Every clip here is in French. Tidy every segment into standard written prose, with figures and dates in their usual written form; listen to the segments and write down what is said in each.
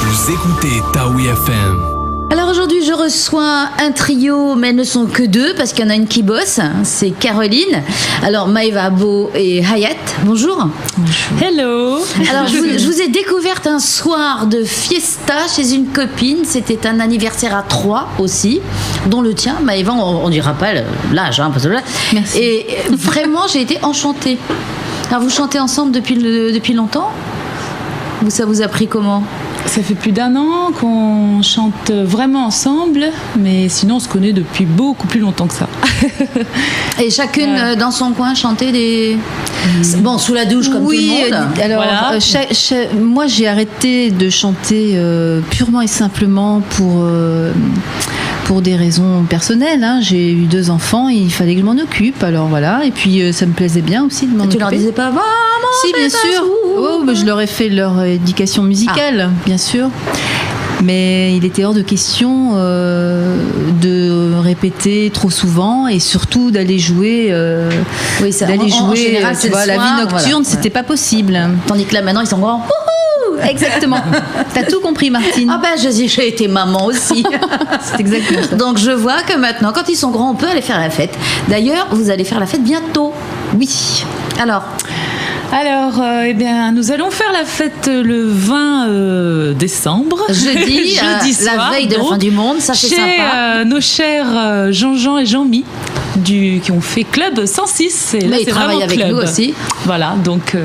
Vous écoutez Taoui FM. Alors aujourd'hui, je reçois un trio, mais elles ne sont que deux parce qu'il y en a une qui bosse, c'est Caroline. Alors Maëva, Abo et Hayat, bonjour. Hello. Alors je vous ai découverte un soir de fiesta chez une copine, c'était un anniversaire à 3 aussi, dont le tien, Maëva, on dira pas l'âge, hein, parce que là. Merci. Et vraiment, j'ai été enchantée. Alors vous chantez ensemble depuis longtemps ? Ou ça vous a pris comment ? Ça fait plus d'1 an qu'on chante vraiment ensemble, mais sinon on se connaît depuis beaucoup plus longtemps que ça. Et chacune dans son coin chanter des... Bon, sous la douche comme tout le monde. Alors, Voilà. Moi j'ai arrêté de chanter purement et simplement pour des raisons personnelles. Hein. J'ai eu 2 enfants, il fallait que je m'en occupe. Alors voilà, et puis ça me plaisait bien aussi de m'en occuper. Tu leur disais pas, maman, Si, bien sûr. Oh, mais je leur ai fait leur éducation musicale, bien sûr. Mais il était hors de question de répéter trop souvent et surtout d'aller jouer. Oui, ça, d'aller en jouer. général, c'est tu vois, le la soir, vie nocturne, voilà. c'était pas possible. Tandis que là, maintenant, ils sont grands. Exactement. T'as tout compris, Martine. Ah ben, j'ai été maman aussi. C'est exactement ça. Donc, je vois que maintenant, quand ils sont grands, on peut aller faire la fête. D'ailleurs, vous allez faire la fête bientôt. Oui. Alors, Eh bien, nous allons faire la fête le 20 décembre. jeudi soir, la veille de la donc, fin du monde, ça c'est chez sympa. nos chers Jean-Jean et Jean-Mi qui ont fait Club 106. Et là, Mais ils c'est travaillent vraiment avec club. nous aussi. Voilà, donc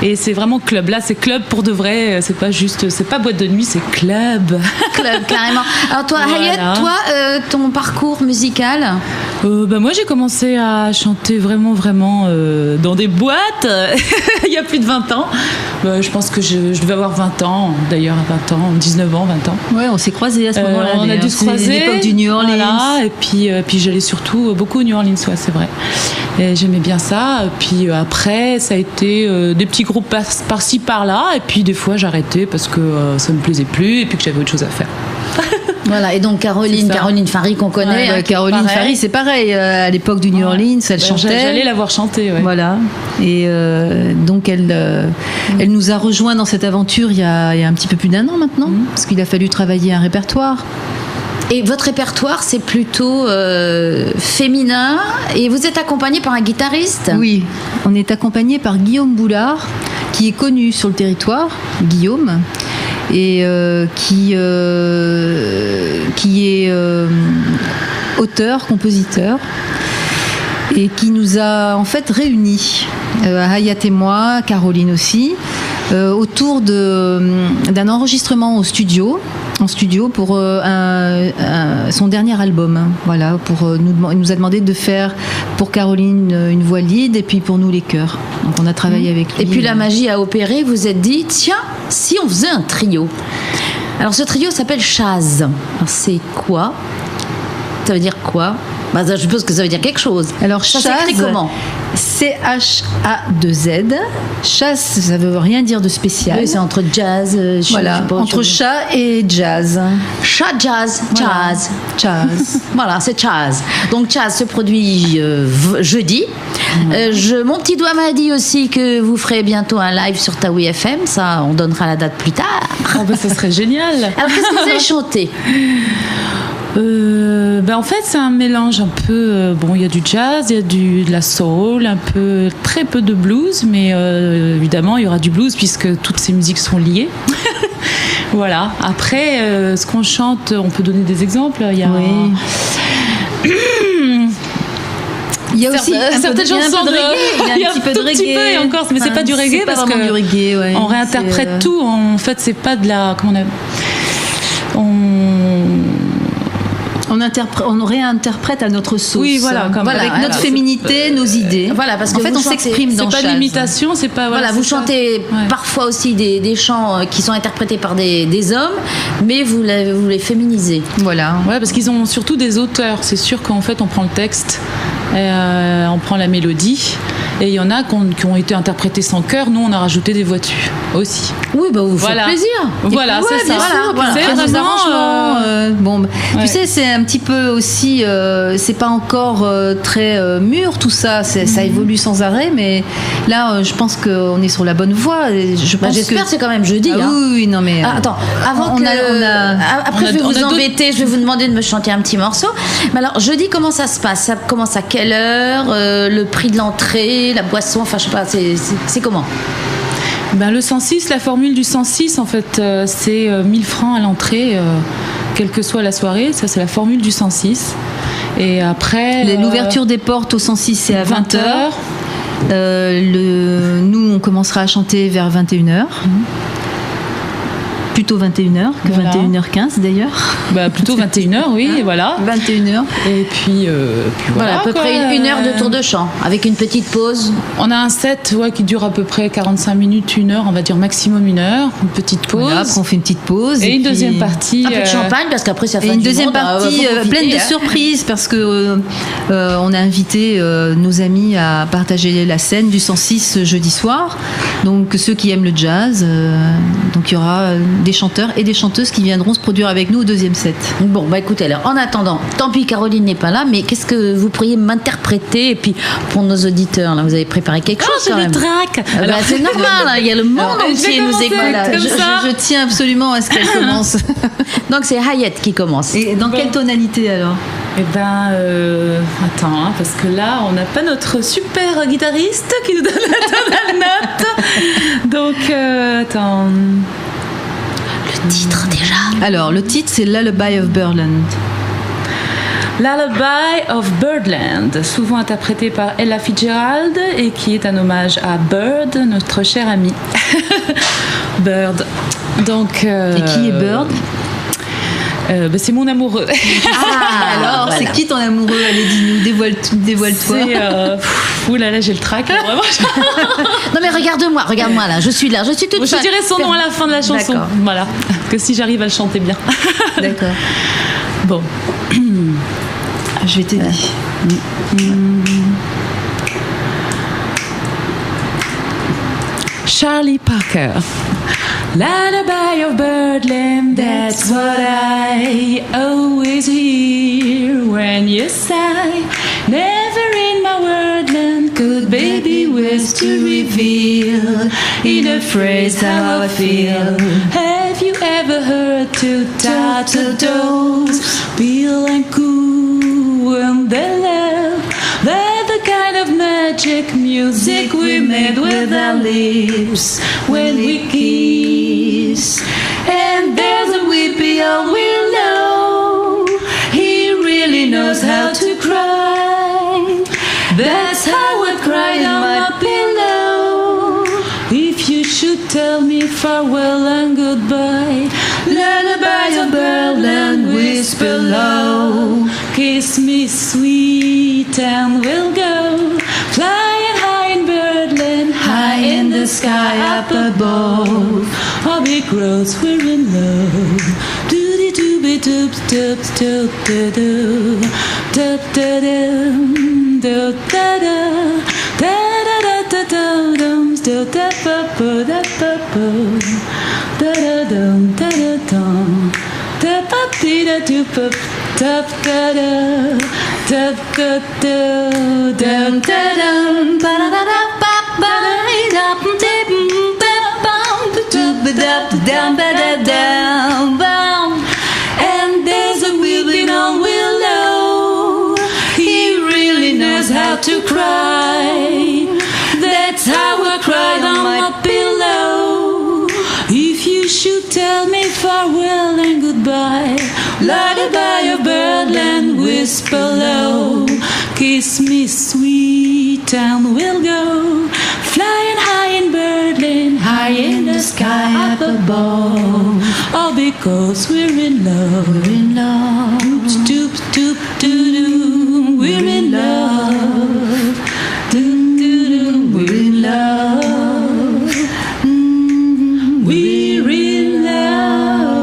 et c'est vraiment club. Là, c'est club pour de vrai. C'est pas boîte de nuit, c'est club. Club, carrément. Alors toi, Voilà. Hayat, toi, ton parcours musical, Moi, j'ai commencé à chanter vraiment dans des boîtes il y a plus de 20 ans. Je pense que je devais avoir 20 ans, d'ailleurs, à 20 ans, 19 ans, 20 ans. Ouais, on s'est croisés à ce moment-là. On a d'ailleurs. dû se C'est croiser. l'époque du New Orleans. Voilà, et puis j'allais surtout beaucoup au New Orleans, ouais, c'est vrai. Et j'aimais bien ça. Et puis après, ça a été des petits groupes par-ci, par-là. Et puis des fois, j'arrêtais parce que ça me plaisait plus et puis que j'avais autre chose à faire. voilà. Et donc C'est Caroline ça. Farry qu'on connaît. Ouais, Caroline pareil. Farry, c'est pareil. À l'époque du New Orleans, elle chantait. J'allais la voir chanter, ouais. Voilà. Et donc elle nous a rejoints dans cette aventure il y a un petit peu plus d'1 an maintenant, parce qu'il a fallu travailler un répertoire. Et votre répertoire, c'est plutôt féminin. Et vous êtes accompagné par un guitariste. Oui, on est accompagné par Guillaume Boulard, qui est connu sur le territoire, Guillaume, et qui est auteur, compositeur, et qui nous a en fait réunis, Hayat et moi, Caroline aussi, autour d'un enregistrement en studio pour son dernier album. Voilà, il nous a demandé de faire pour Caroline une voix lead et puis pour nous les chœurs. Donc on a travaillé avec lui. Et puis la magie a opéré, vous vous êtes dit, tiens, si on faisait un trio. Alors ce trio s'appelle Chaz. Alors c'est quoi ? Ça veut dire quoi ? Bah, je suppose que ça veut dire quelque chose. Alors ça Chaz, s'écrit comment ? C-H-A-2-Z. Chaz, ça veut rien dire de spécial. Oui, c'est entre jazz, Voilà, entre chat et jazz. chat, jazz, Voilà. jazz. Chaz. Voilà, c'est Chaz. Donc Chaz se produit jeudi. Mon petit doigt m'a dit aussi que vous ferez bientôt un live sur Taoui FM. Ça, on donnera la date plus tard. Ça serait génial. Alors, qu'est-ce que vous allez chanter ? En fait, c'est un mélange un peu. Il y a du jazz, il y a de la soul, très peu de blues, mais évidemment, il y aura du blues puisque toutes ces musiques sont liées. Voilà. Après, ce qu'on chante, on peut donner des exemples. Il y a. Oui. Il y a aussi certaines chansons de reggae. Il y a un petit peu de reggae. Petit peu et encore, mais c'est pas du reggae c'est pas parce vraiment que du reggae, ouais. on réinterprète tout. En fait, c'est pas de la. Comment on réinterprète à notre sauce. Oui, voilà, avec notre féminité, nos idées. Voilà, parce que en fait, vous on chantez- s'exprime dans C'est pas Chaz. l'imitation, c'est pas. Voilà, vous c'est ça. chantez Ouais. parfois aussi des chants qui sont interprétés par des hommes, mais vous les féminisez. Voilà. Ouais, parce qu'ils ont surtout des auteurs. C'est sûr qu'en fait, on prend le texte, on prend la mélodie, Et il y en a qui ont été interprétés sans chœur. Nous, on a rajouté des voix dessus aussi. Oui, bah vous faites plaisir. Voilà, ouais, c'est ça. Voilà. C'est vraiment... Bon, ouais. tu sais, c'est un petit peu aussi, c'est pas encore très mûr tout ça. Ça évolue sans arrêt, mais là, je pense qu'on est sur la bonne voie. J'espère que c'est quand même jeudi. Ah, oui, non mais. Attends, avant après je vais vous embêter, je vais vous demander de me chanter un petit morceau. Mais alors, jeudi, comment ça se passe? Ça commence à quelle heure? Le prix de l'entrée, la boisson, enfin je sais pas, c'est comment? Ben, le 106, la formule du 106, en fait, c'est 1000 francs à l'entrée, quelle que soit la soirée. Ça, c'est la formule du 106. Et après... L'ouverture des portes au 106, c'est à 20h. Nous, on commencera à chanter vers 21h. Plutôt 21h que voilà. 21h15 d'ailleurs. Bah, plutôt 21h, oui, voilà. 21h. Et puis voilà, à peu près 1 heure de tour de chant, avec une petite pause. On a un set qui dure à peu près 45 minutes, 1 heure, on va dire maximum 1 heure, une petite pause. Voilà, après on fait une petite pause. Et une deuxième partie. Un peu de champagne, parce qu'après ça fait une deuxième partie pleine de surprises, parce que on a invité nos amis à partager la scène du 106 jeudi soir. Donc ceux qui aiment le jazz, donc il y aura des chanteurs et des chanteuses qui viendront se produire avec nous au deuxième set. Bon, bah écoutez, alors en attendant, tant pis Caroline n'est pas là, mais qu'est-ce que vous pourriez m'interpréter? Et puis pour nos auditeurs, là, vous avez préparé quelque chose quand même. Je traque. Alors c'est normal, hein, il y a le monde entier nous écoute. Je tiens absolument à ce qu'elle commence. Donc c'est Hayat qui commence. Et dans quelle tonalité alors? Eh ben, attends, parce que là, on n'a pas notre super guitariste qui nous donne la note. Donc, attends. Le titre déjà. Alors, le titre, c'est Lullaby of Birdland. Lullaby of Birdland, souvent interprété par Ella Fitzgerald et qui est un hommage à Bird, notre cher ami. Bird. Donc, et qui est Bird? C'est mon amoureux. Alors, voilà. C'est qui ton amoureux? Allez, dis-nous, dévoile-toi. Oulala, j'ai le trac. Vraiment. Non mais regarde-moi là, je suis là, je suis toute Je dirai son nom à la fin de la chanson. D'accord. Voilà, que si j'arrive à le chanter bien. D'accord. Bon. Je vais t'aider. Charlie Parker. Lullaby of Birdland, that's what I always hear when you sigh. Never in my wordland could baby wish to reveal in a phrase how I feel. Have you ever heard two turtles peel and coo when they laugh? They're the kind of magic music we made with our lips when we kiss. And there's a weepy old willow, he really knows how to cry. That's how I cried on my pillow. If you should tell me farewell and goodbye, lullaby of Birdland, whisper low, kiss me sweet and we'll go flying high in Birdland, high in the sky up above. Our big rose, we're in love. Doody dooby doop doop doop doop doop doop doop da da da da da da dum doop da ba ba da ba ba da da dum da da dum da ba dee da doop up da da da da da da dum da dum ba da da da ba ba da dum and there's a weeping old willow, he really knows how to cry. That's how I cried on my pillow. If you should tell me farewell and goodbye, lullaby of Birdland, whisper low, kiss me sweet and we'll go flying high in Birdland, high in the sky up above. All because we're in love. We're in love. Doop doop doo doo. We're in love. Doo doo doo. We're in love. We're in love.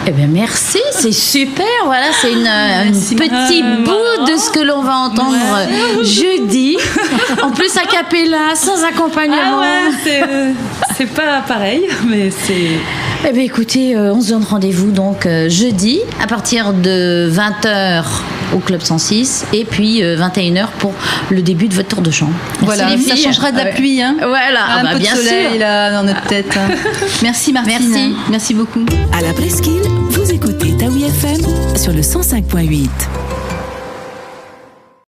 Eh bien merci c'est super, voilà, c'est un petit bout de ce que l'on va entendre jeudi. En plus, a cappella, sans accompagnement. C'est pas pareil, mais c'est... Eh bien, écoutez, on se donne rendez-vous donc jeudi à partir de 20h au Club 106 et puis 21h pour le début de votre tour de chant. Voilà, ça changera de la pluie. Hein. Voilà, un peu bien de soleil sûr. là dans notre tête. Merci Martine. Merci beaucoup. À la Presqu'île, vous écoutez Taoui FM sur le 105.8.